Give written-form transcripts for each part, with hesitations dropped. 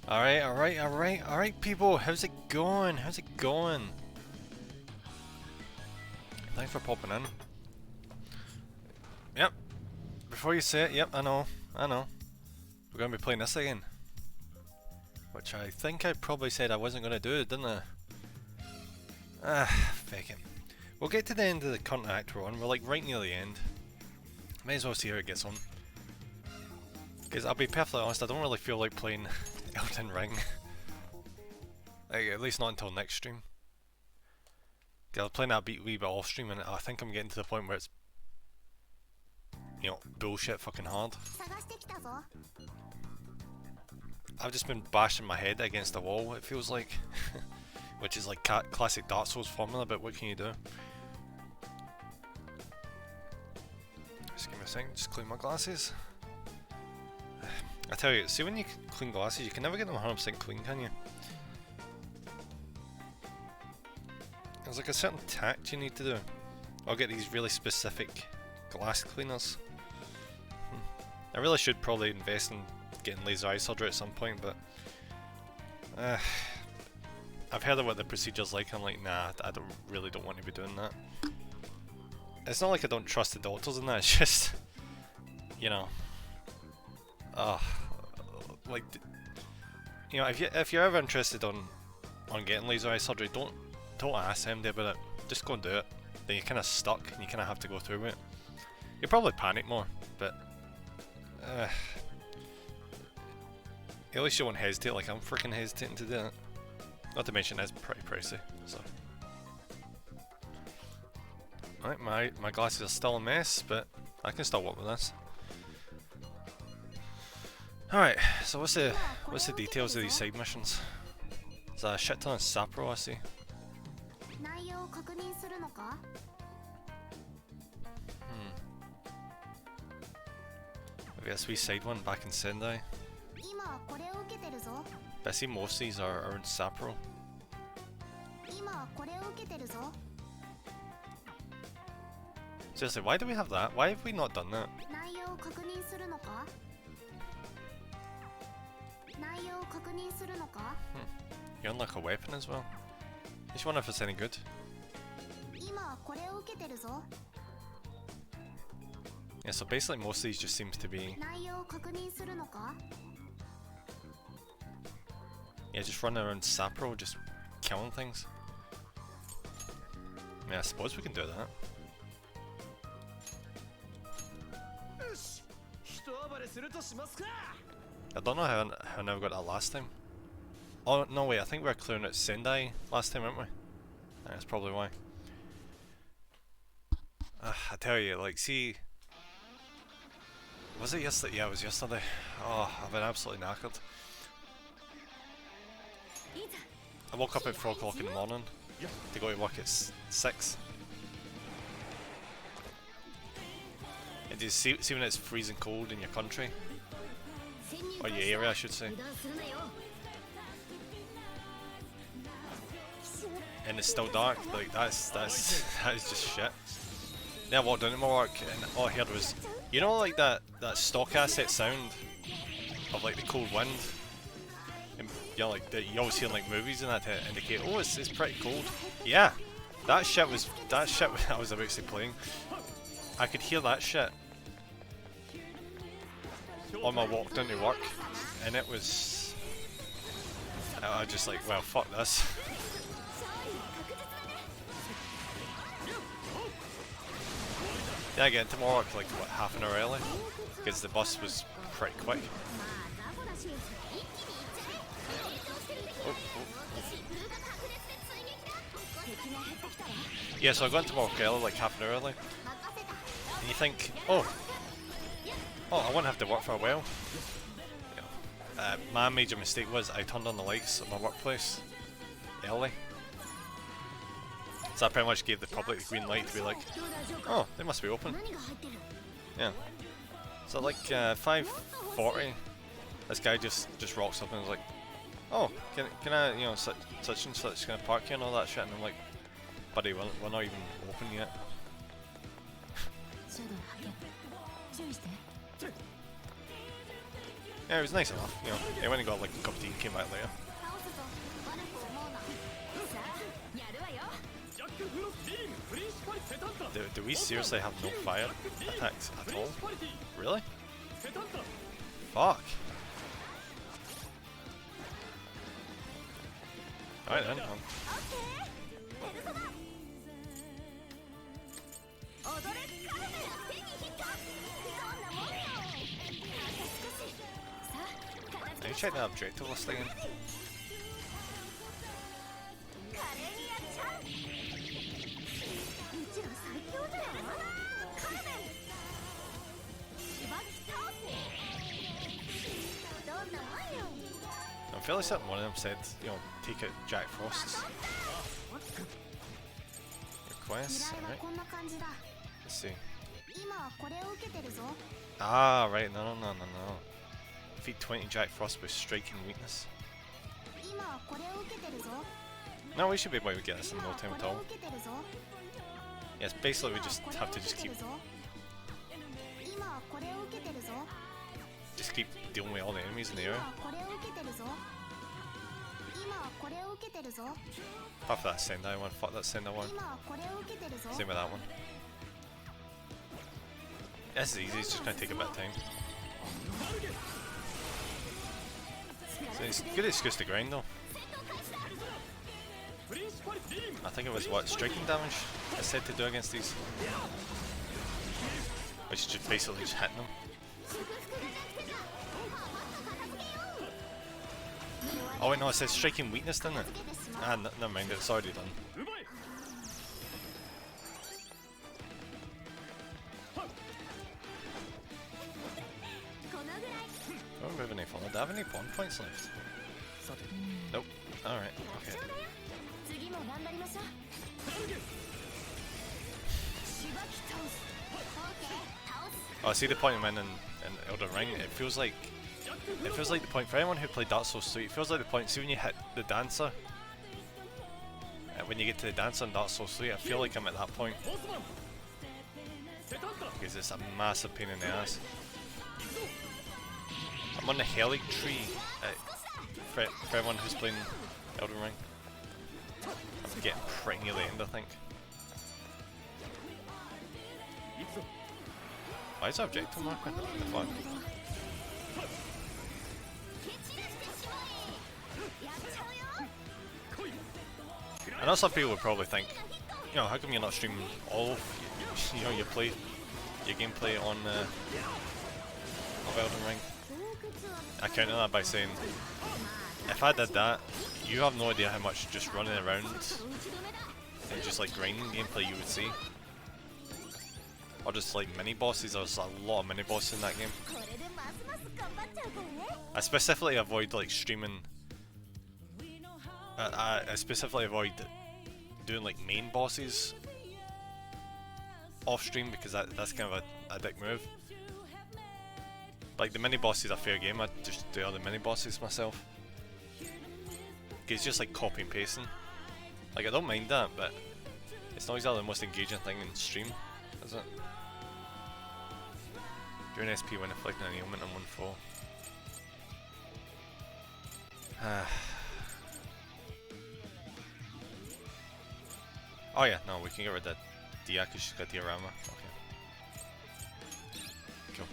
Alright, people, how's it going? How's it going? Thanks for popping in. Yep, before you say it, yep, I know. We're gonna be playing this again. Which I think I probably said I wasn't gonna do, didn't I? Fake it. We'll get to the end of the current act we're on, we're like right near the end. May as well see how it gets on. Because I'll be perfectly honest, I don't really feel like playing Elden Ring. Like, at least not until next stream. I was playing that wee bit off stream and I think I'm getting to the point where it's, you know, bullshit fucking hard. I've just been bashing my head against the wall, it feels like. Which is like classic Dark Souls formula, but what can you do? Just give me a second, just clean my glasses. I tell you, see when you clean glasses, you can never get them 100% clean, can you? There's like a certain tact you need to do. I'll get these really specific glass cleaners. I really should probably invest in getting laser eye surgery at some point, but I've heard of what the procedure's like, and I'm like, nah, I really don't want to be doing that. It's not like I don't trust the doctors in that, it's just, you know, like, you know, if you're ever interested on getting laser eye surgery, don't ask MD about it, just go and do it. Then you're kind of stuck, and you kind of have to go through it. You'll probably panic more, but at least you won't hesitate like I'm freaking hesitating to do it. Not to mention it's pretty pricey, so. Right, my glasses are still a mess, but I can still work with this. Alright, so what's the details of these side missions? There's a shit ton of Sapro, I see. Maybe a sweet side one back in Sendai. But I see most of these are in Sapro. Seriously, why do we have that? Why have we not done that? You unlock a weapon as well. I just wonder if it's any good. Yeah, so basically most of these just seems to be... Yeah, just running around Sapro, just killing things. Yeah, I suppose we can do that. I don't know how I never got that last time. Oh, no wait, I think we were clearing out Sendai last time, weren't we? That's probably why. I tell you, like, see... Was it yesterday? Yeah, it was yesterday. Oh, I've been absolutely knackered. I woke up at 4 o'clock in the morning to go to work at 6. And do you see when it's freezing cold in your country? Or your area, I should say. And it's still dark, like that is just shit. Then I walked into my work and all I heard was, you know, like that stock asset sound of like the cold wind? And, you know, like that you always hear in like movies and that to indicate, oh, it's pretty cold. Yeah, that shit I was actually playing. I could hear that shit on my walk down to work, and it was... I was just like, well, fuck this. Yeah, I get into my work like, what, half an hour early? Because the bus was pretty quick. Oh. Yeah, so I got into work early, like half an hour early. And you think, oh, I won't have to work for a while. Yeah. My major mistake was I turned on the lights at my workplace early. So I pretty much gave the public the green light to be like, oh, they must be open. Yeah. So like 5:40, this guy just rocks up and was like, oh, can I, you know, such and such kind of park here and all that shit, and I'm like, buddy, we're not even open yet. Yeah, it was nice enough, you know. He went and got like a cup of tea and came back later. Do we seriously have no fire attacks at all? Really? Fuck. Alright then. Can you check the objective list again? I'm fairly certain one of them said, you know, take out Jack Frost's requests. Alright. Let's see. Ah, right, no. Defeat 20 Jack Frost with striking weakness. No, we should be able to get this in no time at all. Yes, basically we just have to just keep dealing with all the enemies in the area. Apart from that Sendai one, fuck that Sendai one. Same with that one. This is easy, it's just gonna take a bit of time. So it's a good excuse to grind though. I think it was what, striking damage it's said to do against these. Which is just basically just hitting them. Oh wait, no, it says striking weakness, didn't it? Ah, never mind, it's already done. Don't move any forward. Do I have any bond points left? Nope. Alright, okay. Oh, I see the point I'm in Elden Ring. It feels like the point for anyone who played Dark Souls 3. It feels like the point. See when you hit the dancer, when you get to the dancer in Dark Souls 3, I feel like I'm at that point because it's a massive pain in the ass. I'm on the Helic tree for everyone who's playing Elden Ring. I'm getting pretty near the end, I think. Why is the objective marker? The flag. I know some people would probably think, you know, how come you're not streaming all of your gameplay on of Elden Ring? I counter that by saying, if I did that, you have no idea how much just running around and just like grinding gameplay you would see. Or just like mini bosses. There's a lot of mini bosses in that game. I specifically avoid like streaming. I specifically avoid doing like main bosses off stream because that's kind of a dick move. Like the mini bosses are fair game. I just do all the mini bosses myself. It's just like copy and pasting. Like I don't mind that, but it's not exactly the most engaging thing in stream, is it? During SP when inflicting an ailment on one foe. Oh yeah, no, we can get rid of Dia because she's got diorama. Okay. Cool.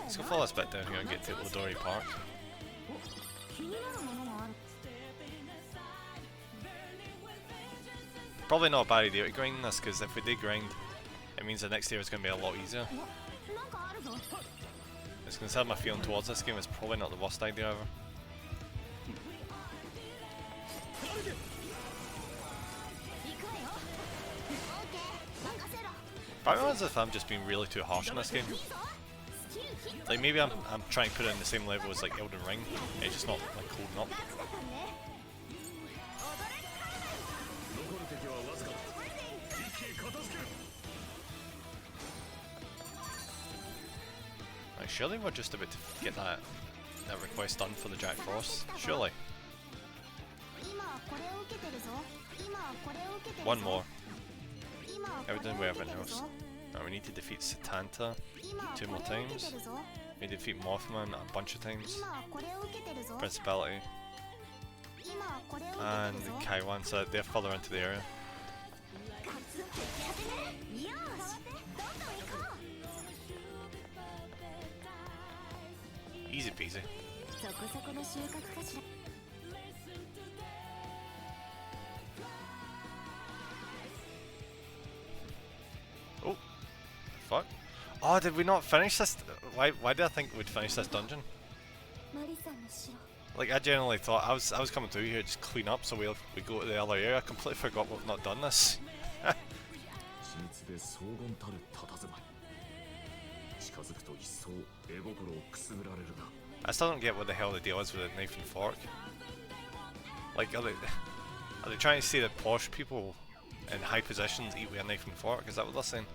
Let's go follow this bit down here and get to Odori Park. Probably not a bad idea to grind this, because if we did grind, it means the next area is going to be a lot easier. It's going to have my feeling towards this game, it's probably not the worst idea ever. But I wonder if I'm just being really too harsh on this game. Like maybe I'm trying to put it in the same level as like Elden Ring, it's just not like holding up. Like, surely we're just about to get that request done for the Jack Frost. Surely. One more. Everything with everything else. Now we need to defeat Satanta 2 more times. We need to defeat Mothman a bunch of times. Principality. And Kaiwan, so they're further into the area. Easy peasy. Oh, fuck. Oh, did we not finish this? Why did I think we'd finish this dungeon? Like, I genuinely thought I was coming through here to just clean up so we go to the other area. I completely forgot we've not done this. I still don't get what the hell the deal is with a knife and fork. Like, are they trying to say that posh people in high positions eat with a knife and fork? Is that what they're saying?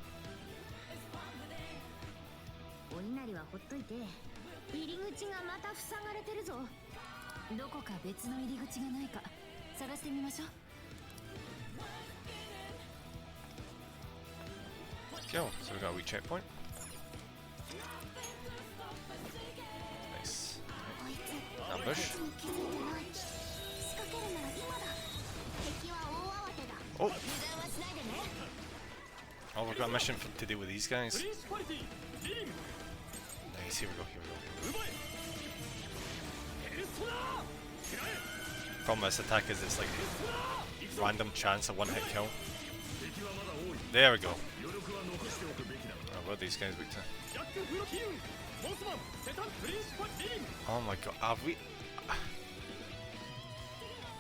Cool, so we got a wee checkpoint. Nice. Ambush. Oh! Oh, we've got a mission to do with these guys. Nice, here we go, here we go. Problem with this attack is it's like random chance of one hit kill. There we go. Oh, what are these guys weak to? Oh my god, have we...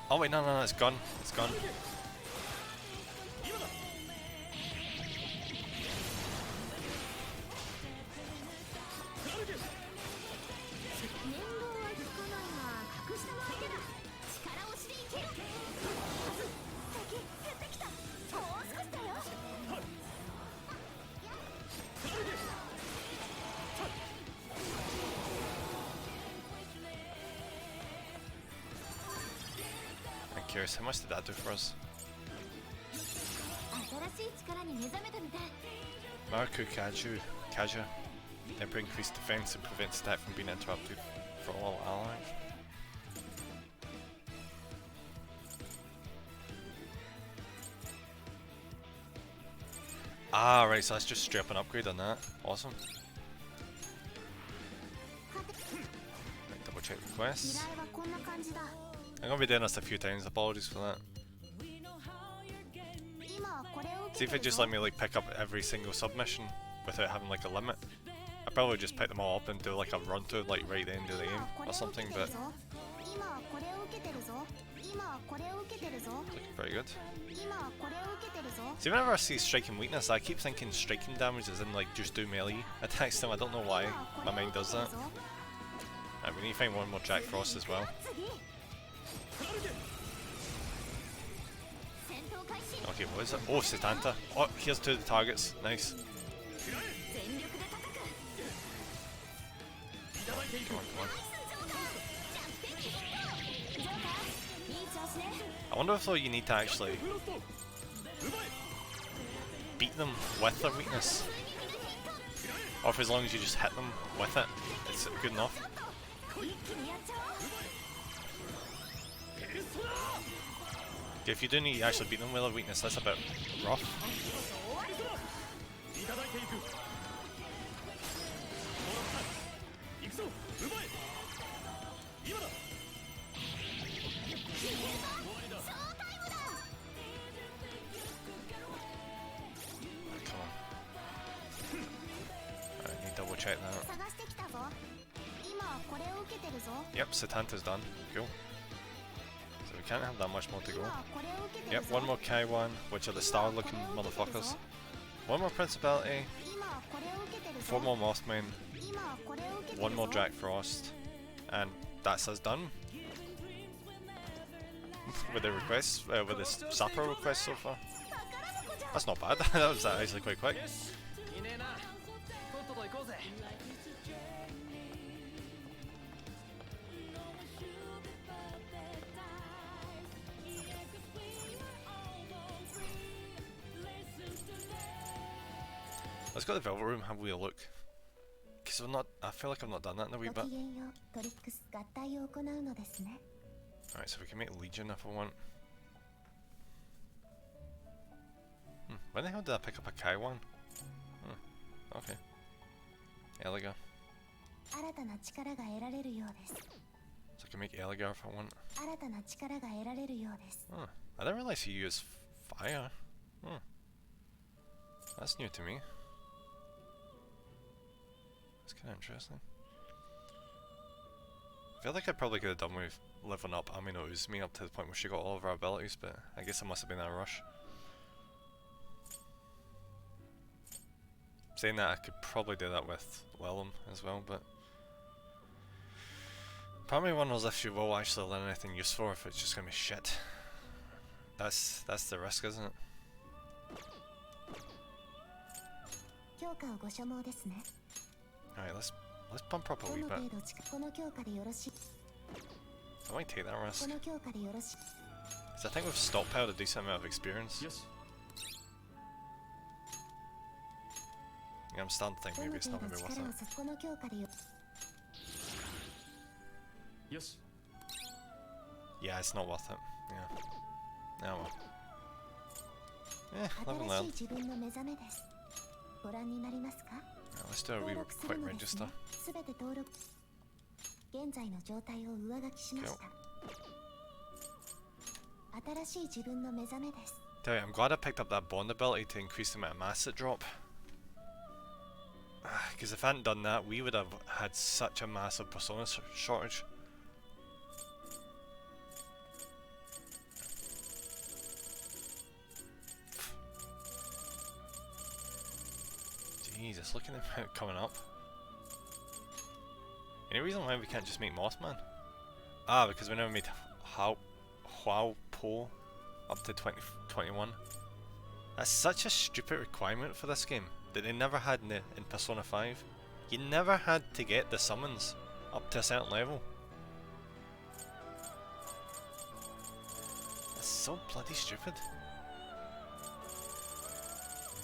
Oh wait, no, it's gone. It's gone. Curious, how much did that do for us? Marku Kaja. Temper increased defense and prevents attack from being interrupted for all allies. Ah, right, so that's just straight up an upgrade on that. Awesome. Right, double check requests. I'm gonna be doing this a few times, apologies for that. See if it just let me like pick up every single submission without having like a limit. I'd probably just pick them all up and do like a run to like right at the end of the game or something, but looking pretty good. See, whenever I see striking weakness, I keep thinking striking damage is in like just do melee attacks them. I don't know why my mind does that. Right, we need to find one more Jack Frost as well. Okay, what is it? Oh, Satanta. Oh, here's two of the targets. Nice. Come on. I wonder if though you need to actually beat them with their weakness. Or if as long as you just hit them with it, it's good enough. If you do need to actually beat them with a weakness, that's a bit rough. Come on. I need to double check that. Yep, Satanta's done. Cool. So we can't have that much more to go. Yep, one more Kaiwan, which are the star looking motherfuckers. One more Principality. 4 more Mothmen. 1 more Jack Frost. And that's us done. With the requests, with the Sapper requests so far. That's not bad, that was actually quite quick. Let's go to the Velvet Room, have a wee look. Because I feel like I've not done that in a wee bit. Alright, so we can make Legion if I want. When the hell did I pick up a Kaiwan? Okay. Eligar. So I can make Eligar if I want. I didn't realize he used fire. That's new to me. That's kind of interesting. I feel like I probably could have done with leveling up Amino Uzumi up to the point where she got all of her abilities, but I guess I must have been in a rush. Saying that, I could probably do that with Willem as well, but part of me wonders if she will actually learn anything useful, or if it's just gonna be shit. That's the risk, isn't it? Alright, let's pump up a wee bit. I might take that risk. Because I think we've stockpiled a decent amount of experience. Yes. Yeah, I'm starting to think maybe it's not going to be worth it. Yes. Yeah, it's not worth it. Yeah. Oh well. Level learn. Right, let's do a wee quick register. Cool. Tell you, I'm glad I picked up that bond ability to increase the amount of mass it drop. Because if I hadn't done that, we would have had such a massive persona shortage. Jesus, look at them coming up. Any reason why we can't just make Mothman? Ah, because we never made Huao Po up to 2021. That's such a stupid requirement for this game that they never had in Persona 5. You never had to get the summons up to a certain level. That's so bloody stupid.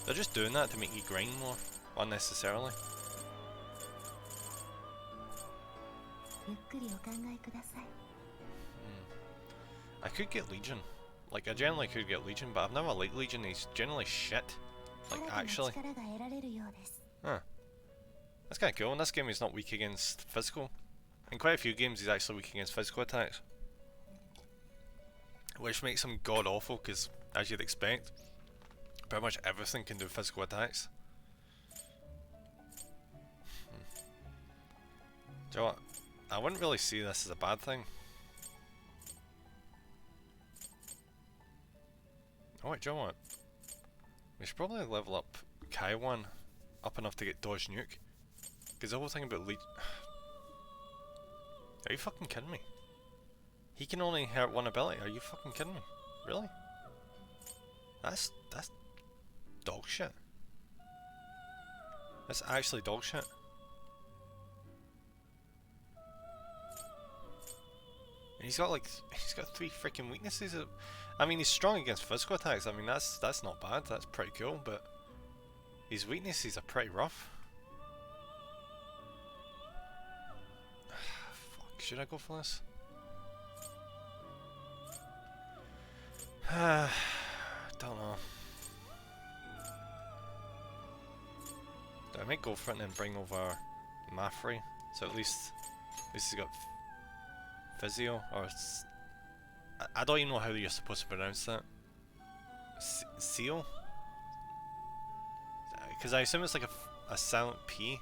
They're just doing that to make you grind more, unnecessarily. I could get Legion. Like, I generally could get Legion, but I've never liked Legion. He's generally shit. Like, actually. Huh. That's kind of cool. In this game, he's not weak against physical. In quite a few games, he's actually weak against physical attacks. Which makes him god awful, because, as you'd expect, pretty much everything can do physical attacks. Do you know what? I wouldn't really see this as a bad thing. Oh wait, do you know what? We should probably level up Kaiwan up enough to get Dodge Nuke. Because the whole thing about Legion... Are you fucking kidding me? He can only hurt one ability, are you fucking kidding me? Really? That's dog shit. That's actually dog shit. And he's got 3 freaking weaknesses. I mean, he's strong against physical attacks. I mean, that's not bad. That's pretty cool. But his weaknesses are pretty rough. Fuck, should I go for this? Don't know. I might go for it and then bring over Mafri. So at least he's got Physio, or I don't even know how you're supposed to pronounce that. Seal? Because I assume it's like a silent P.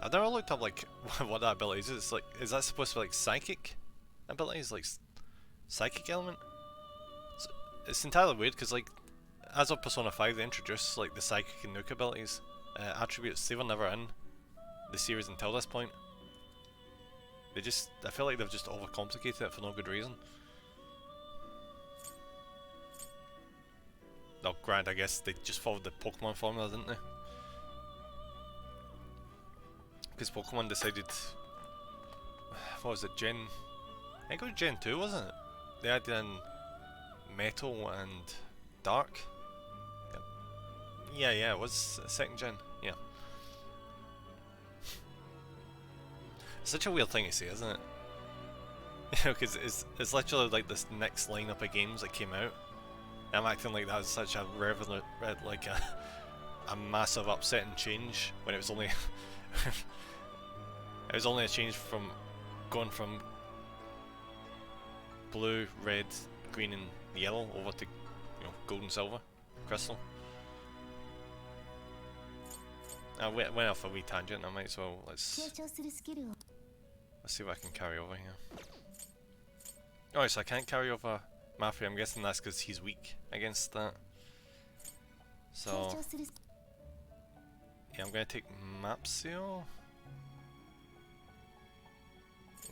I've never looked up like what that ability is. It's like, is that supposed to be like psychic abilities, like psychic element? It's entirely weird because like as of Persona 5 they introduced like the psychic and nuke abilities attributes. They were never in the series until this point. I feel like they've just overcomplicated it for no good reason. No, granted, I guess they just followed the Pokemon formula, didn't they? Because Pokemon decided... What was it, I think it was Gen 2, wasn't it? They added in Metal and Dark. Yeah, it was second gen. Yeah. Such a weird thing to say, isn't it? You know, because it's literally like this next lineup of games that came out. I'm acting like that was such a like a massive upsetting change when it was only it was only a change from going from blue, red, green, and yellow over to gold and silver, crystal. I went off a wee tangent. I might as well let's see what I can carry over here. Oh, so I can't carry over Mafia. I'm guessing that's because he's weak against that. So yeah, I'm gonna take Mapsio.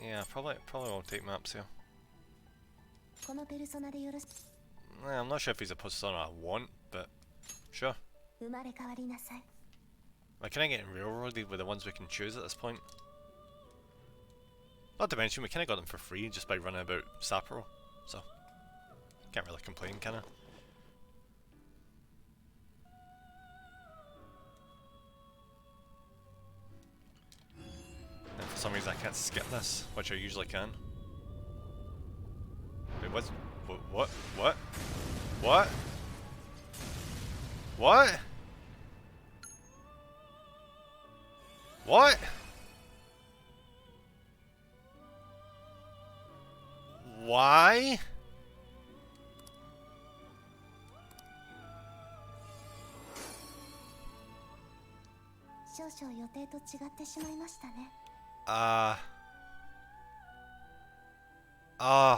Yeah, probably won't take Mapsio. I'm not sure if he's a persona I want, but sure. Like, can I get railroaded with the ones we can choose at this point? Not to mention, we kinda got them for free just by running about Sapporo, so can't really complain, can I? And for some reason I can't skip this, which I usually can. Wait, what? What? What? What? What? What? Why?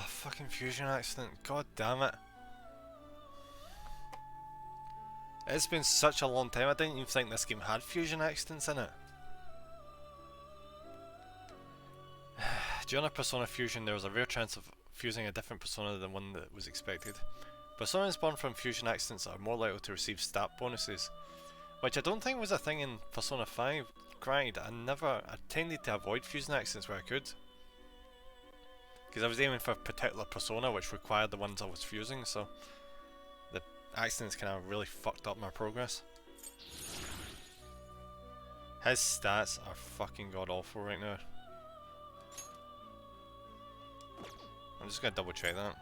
Fucking fusion accident. God damn it. It's been such a long time, I didn't even think this game had fusion accidents in it. During a Persona fusion, there was a rare chance of fusing a different Persona than one that was expected. Personas born from fusion accidents are more likely to receive stat bonuses, which I don't think was a thing in Persona 5. Cried, I tended to avoid fusion accidents where I could. Because I was aiming for a particular Persona which required the ones I was fusing, so the accidents kind of really fucked up my progress. His stats are fucking god awful right now. I'm just gonna double check that.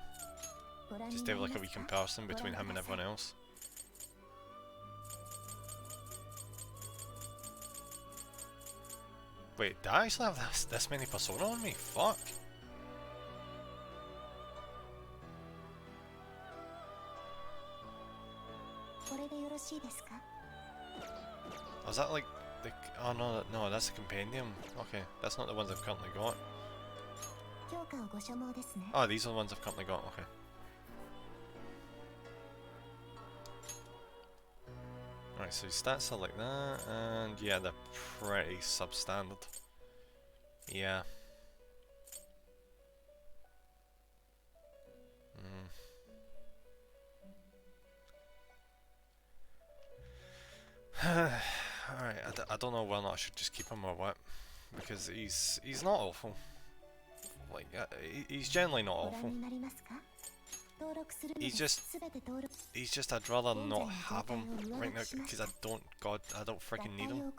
Just to have like a wee comparison between him and everyone else. Wait, did I actually have this many Persona on me? Fuck. Was that like the... Oh no, that's the compendium. Okay, that's not the ones I've currently got. Oh, these are the ones I've currently got, okay. Alright, so his stats are like that, and yeah, they're pretty substandard. Yeah. Alright, I don't know whether or not I should just keep him or what, because he's not awful. Like, he's generally not awful. He's just I'd rather not have him right now because I don't freaking need him.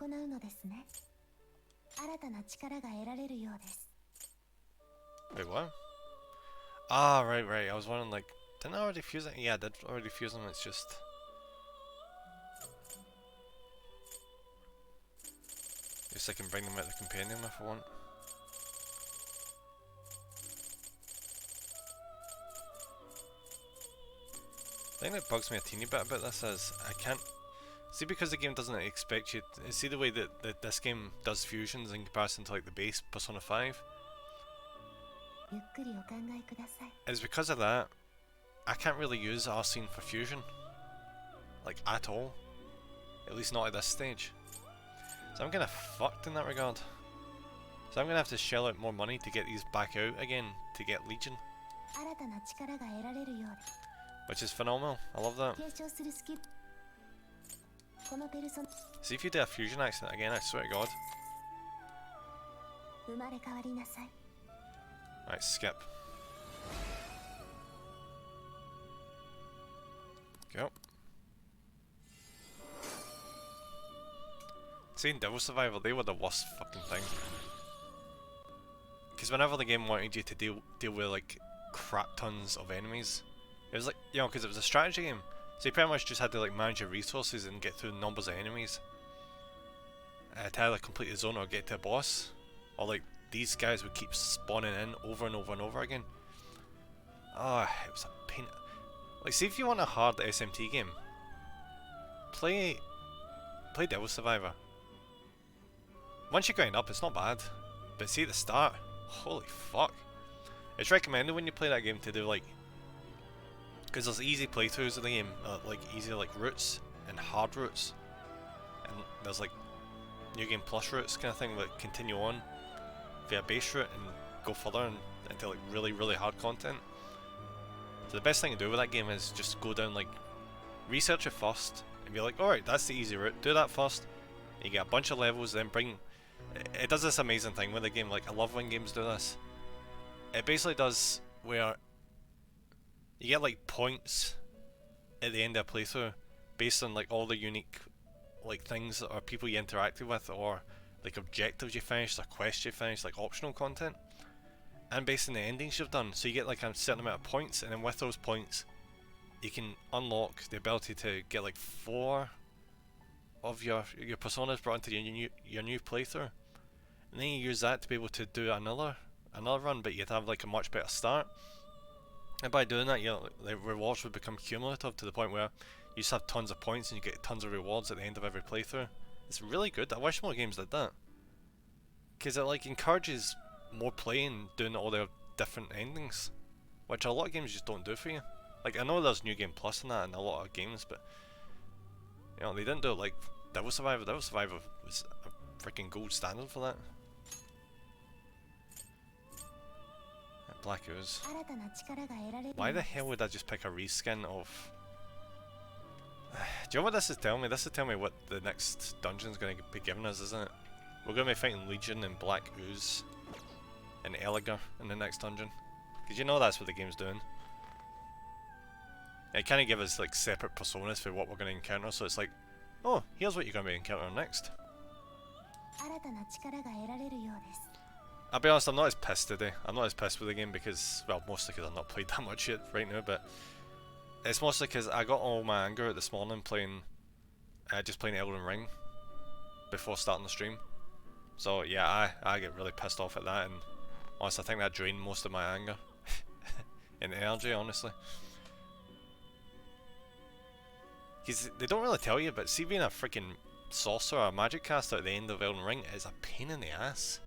Wait, what? Ah, right. I was wondering, like, didn't I already fuse it? Yeah, I did already fuse him. It's just I can bring them out the compendium if I want. The thing that bugs me a teeny bit about this is I can't see, because the game doesn't expect you to see the way that this game does fusions in comparison to like the base Persona 5. It's because of that I can't really use Arsene for fusion, like at all, at least not at this stage. So I'm kinda fucked in that regard. So I'm gonna have to shell out more money to get these back out again to get Legion, which is phenomenal. I love that. See, if you do a fusion accident again, I swear to God. Right, skip. Go. Saying Devil Survivor, they were the worst fucking thing. Because whenever the game wanted you to deal with like crap tons of enemies, it was like, you know, because it was a strategy game, so you pretty much just had to like manage your resources and get through numbers of enemies to either complete the zone or get to a boss, or like these guys would keep spawning in over and over and over again. Oh, it was a pain. Like, see, if you want a hard SMT game, play Devil Survivor. Once you grind up, it's not bad, but see at the start, holy fuck. It's recommended when you play that game to do like, because there's easy playthroughs of the game, like easy like routes and hard routes, and there's like New Game Plus routes kind of thing that continue on via base route and go further into like really hard content. So the best thing to do with that game is just go down, like, research it first and be like, alright, that's the easy route, do that first. You get a bunch of levels, then bring. It does this amazing thing with the game. Like, I love when games do this. It basically does where you get like points at the end of a playthrough based on like all the unique like things or people you interacted with, or like objectives you finished, or quests you finished, like optional content, and based on the endings you've done. So you get like a certain amount of points, and then with those points you can unlock the ability to get like 4 of your personas brought into your new playthrough, and then you use that to be able to do another run, but you'd have like a much better start. And by doing that, you know, the rewards would become cumulative to the point where you just have tons of points and you get tons of rewards at the end of every playthrough. It's really good. I wish more games did that, because it like encourages more play and doing all the different endings, which a lot of games just don't do for you. Like, I know there's New Game Plus and that in a lot of games, but you know, they didn't do it like Devil Survivor. Devil Survivor was a freaking gold standard for that. Black Ooze. Why the hell would I just pick a reskin of... Do you know what this is telling me? This is telling me what the next dungeon's going to be giving us, isn't it? We're going to be fighting Legion and Black Ooze and Eligar in the next dungeon. Because you know that's what the game's doing. It kind of gives us like separate personas for what we're going to encounter, so it's like, oh, here's what you're going to be encountering next. I'll be honest, I'm not as pissed today. I'm not as pissed with the game because, well, mostly because I've not played that much yet right now, but it's mostly because I got all my anger out this morning playing, just playing Elden Ring before starting the stream. So yeah, I get really pissed off at that, and honestly I think that drained most of my anger and energy, honestly. Because they don't really tell you, but see, being a freaking sorcerer or magic caster at the end of Elden Ring is a pain in the ass.